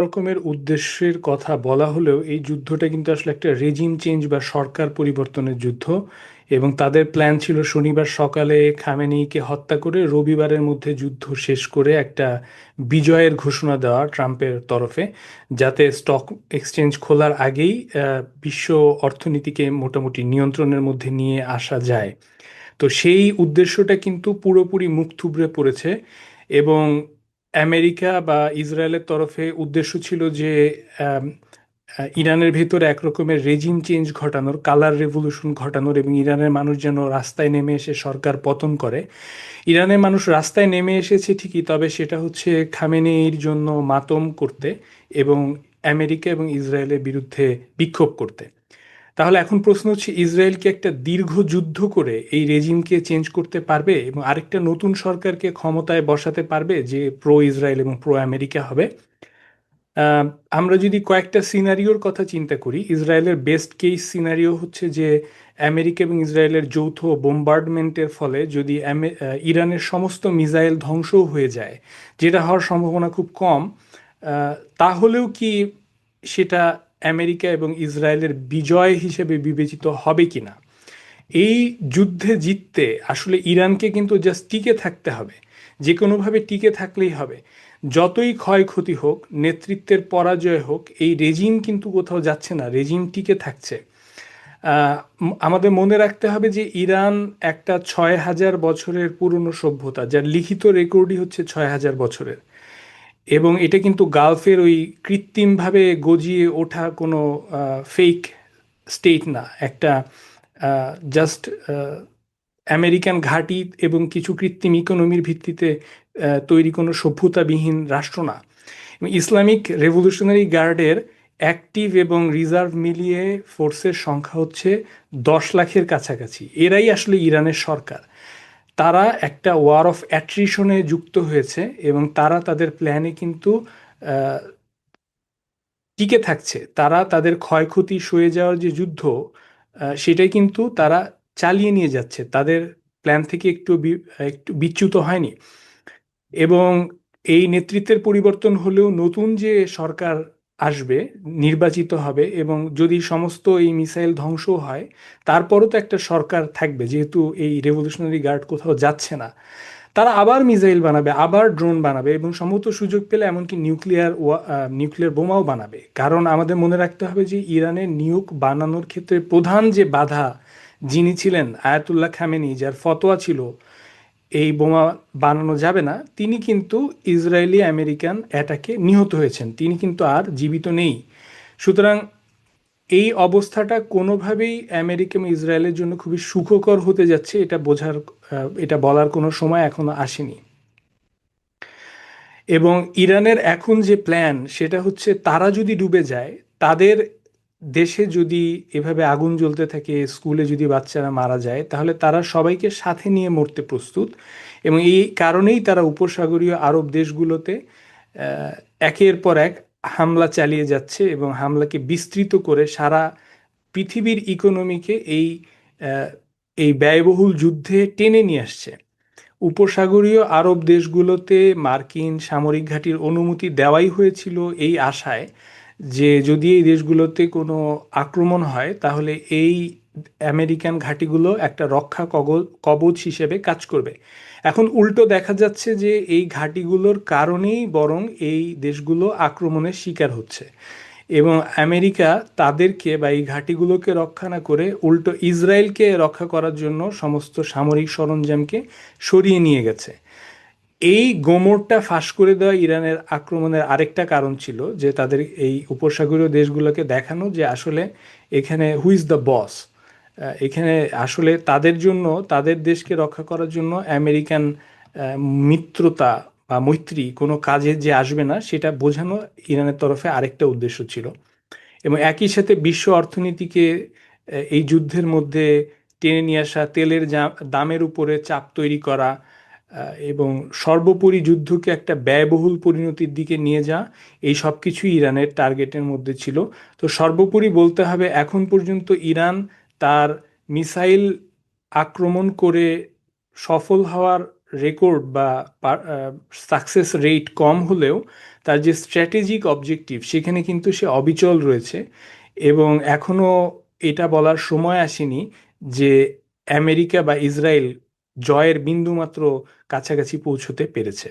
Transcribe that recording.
রকমের উদ্দেশ্যের কথা বলা হলেও এই যুদ্ধটা কিন্তু আসলে একটা রেজিম চেঞ্জ বা সরকার পরিবর্তনের যুদ্ধ। এবং তাদের প্ল্যান ছিল শনিবার সকালে খামেনেইকে হত্যা করে রবিবারের মধ্যে যুদ্ধ শেষ করে একটা বিজয়ের ঘোষণা দেওয়া ট্রাম্পের তরফে, যাতে স্টক এক্সচেঞ্জ খোলার আগেই বিশ্ব অর্থনীতিকে মোটামুটি নিয়ন্ত্রণের মধ্যে নিয়ে আসা যায়। তো সেই উদ্দেশ্যটা কিন্তু পুরোপুরি মুখ থুবড়ে পড়েছে। এবং আমেরিকা বা ইসরায়েলের তরফে উদ্দেশ্য ছিল যে আম, ইরানের ভেতরে একরকমের রেজিম চেঞ্জ ঘটানোর, কালার রেভলিউশন ঘটানোর, এবং ইরানের মানুষ যেন রাস্তায় নেমে এসে সরকার পতন করে। ইরানের মানুষ রাস্তায় নেমে এসেছে ঠিকই, তবে সেটা হচ্ছে খামেনেইর জন্য মাতম করতে এবং আমেরিকা এবং ইসরায়েলের বিরুদ্ধে বিক্ষোভ করতে। তাহলে এখন প্রশ্ন হচ্ছে, ইসরায়েল কি একটা দীর্ঘ যুদ্ধ করে এই রেজিমকে চেঞ্জ করতে পারবে এবং আরেকটা নতুন সরকারকে ক্ষমতায় বসাতে পারবে যে প্রো ইসরায়েল এবং প্রো আমেরিকা হবে? আহ, আমরা যদি কয়েকটা সিনারিওর কথা চিন্তা করি, ইসরায়েলের বেস্ট কেস সিনারিও হচ্ছে যে আমেরিকা এবং ইসরায়েলের যৌথ বোম্বার্ডমেন্টের ফলে যদি ইরানের সমস্ত মিসাইল ধ্বংসও হয়ে যায়, যেটা হওয়ার সম্ভাবনা খুব কম, তাহলেও কি সেটা আমেরিকা এবং ইসরায়েলের বিজয় হিসেবে বিবেচিত হবে কিনা? এই যুদ্ধে জিততে আসলে ইরানকে কিন্তু জাস্ট টিকে থাকতে হবে, যে কোনোভাবে টিকে থাকলেই হবে। যতই ক্ষয়ক্ষতি হোক, নেতৃত্বের পরাজয় হোক, এই রেজিম কিন্তু কোথাও যাচ্ছে না, রেজিম টিকে থাকছে। আমাদের মনে রাখতে হবে যে ইরান একটা 6,000 বছরের পুরনো সভ্যতা, যার লিখিত রেকর্ডই হচ্ছে 6,000 বছরের। এবং এটা কিন্তু গালফের ওই কৃত্রিমভাবে গজিয়ে ওঠা কোনো ফেক স্টেট না, একটা জাস্ট আমেরিকান ঘাঁটি এবং কিছু কৃত্রিম ইকোনমির ভিত্তিতে তৈরি কোনো সভ্যতাবিহীন রাষ্ট্র না। এবং ইসলামিক রেভলিউশনারি গার্ডের অ্যাক্টিভ এবং রিজার্ভ মিলিয়ে ফোর্সের সংখ্যা হচ্ছে 10 লাখের কাছাকাছি। এরাই আসলে ইরানের সরকার। তারা একটা ওয়ার অফ অ্যাট্রিশনে যুক্ত হয়েছে এবং তারা তাদের প্ল্যানে কিন্তু আহ, টিকে থাকছে। তারা তাদের ক্ষয়ক্ষতি সয়ে যাওয়ার যে যুদ্ধ, সেটাই কিন্তু তারা চালিয়ে নিয়ে যাচ্ছে, তাদের প্ল্যান থেকে একটু বিচ্যুত হয়নি। এবং এই নেতৃত্বের পরিবর্তন হলেও নতুন যে সরকার আসবে, নির্বাচিত হবে, এবং যদি সমস্ত এই মিসাইল ধ্বংস হয়, তারপরও তো একটা সরকার থাকবে, যেহেতু এই রেভলিউশনারি গার্ড কোথাও যাচ্ছে না। তারা আবার মিসাইল বানাবে, আবার ড্রোন বানাবে, এবং সম্ভবত সুযোগ পেলে এমনকি নিউক্লিয়ার বোমাও বানাবে। কারণ আমাদের মনে রাখতে হবে যে ইরানের নিউক বানানোর ক্ষেত্রে প্রধান যে বাধা যিনি ছিলেন, আয়াতুল্লাহ খামেনি, যার ফতোয়া ছিল এই বোমা বানানো যাবে না, তিনি কিন্তু ইসরায়েলি আমেরিকান অ্যাটাকে নিহত হয়েছেন, তিনি কিন্তু আর জীবিত নেই। সুতরাং এই অবস্থাটা কোনোভাবেই আমেরিকা এবং ইসরায়েলের জন্য খুবই সুখকর হতে যাচ্ছে, এটা বলার কোনো সময় এখনো আসেনি। এবং ইরানের এখন যে প্ল্যান সেটা হচ্ছে, তারা যদি ডুবে যায়, তাদের দেশে যদি এভাবে আগুন জ্বলতে থাকে, স্কুলে যদি বাচ্চারা মারা যায়, তাহলে তারা সবাইকে সাথে নিয়ে মরতে প্রস্তুত। এবং এই কারণেই তারা উপসাগরীয় আরব দেশগুলোতে আহ, একের পর এক হামলা চালিয়ে যাচ্ছে এবং হামলাকে বিস্তৃত করে সারা পৃথিবীর ইকোনমিকে আহ, এই ব্যয়বহুল যুদ্ধে টেনে নিয়ে আসছে। উপসাগরীয় আরব দেশগুলোতে মার্কিন সামরিক ঘাঁটির অনুমতি দেওয়াই হয়েছিল এই আশায় যে যদি এই দেশগুলোতে কোনো আক্রমণ হয়, তাহলে এই আমেরিকান ঘাঁটিগুলো একটা রক্ষা কবচ হিসেবে কাজ করবে। এখন উল্টো দেখা যাচ্ছে যে এই ঘাঁটিগুলোর কারণেই বরং এই দেশগুলো আক্রমণের শিকার হচ্ছে। এবং আমেরিকা তাদেরকে বা এই ঘাঁটিগুলোকে রক্ষা না করে উল্টো ইসরায়েলকে রক্ষা করার জন্য সমস্ত সামরিক সরঞ্জামকে সরিয়ে নিয়ে গেছে। এই গোমরটা ফাঁস করে দেওয়া ইরানের আক্রমণের আরেকটা কারণ ছিল যে তাদের এই উপসাগরীয় দেশগুলোকে দেখানো যে আসলে এখানে হু ইজ দ্য বস। এখানে আসলে তাদের জন্য, তাদের দেশকে রক্ষা করার জন্য আমেরিকান মিত্রতা বা মৈত্রী কোনো কাজে যে আসবে না, সেটা বোঝানো ইরানের তরফে আরেকটা উদ্দেশ্য ছিল। এবং একই সাথে বিশ্ব অর্থনীতিকে এই যুদ্ধের মধ্যে টেনে নিয়ে আসা, তেলের দামের উপরে চাপ তৈরি করা, এবং সর্বোপরি যুদ্ধকে একটা ব্যয়বহুল পরিণতির দিকে নিয়ে যাওয়া, এই সব কিছুই ইরানের টার্গেটের মধ্যে ছিল। তো সর্বোপরি বলতে হবে, এখন পর্যন্ত ইরান তার মিসাইল আক্রমণ করে সফল হওয়ার রেকর্ড বা সাকসেস রেট কম হলেও তার যে স্ট্র্যাটেজিক অবজেক্টিভ সেখানে কিন্তু সে অবিচল রয়েছে এবং এখনো এটা বলার সময় আসেনি যে আমেরিকা বা ইসরায়েল জয়ের বিন্দুমাত্র কাছাকাছি পৌঁছতে পেরেছে।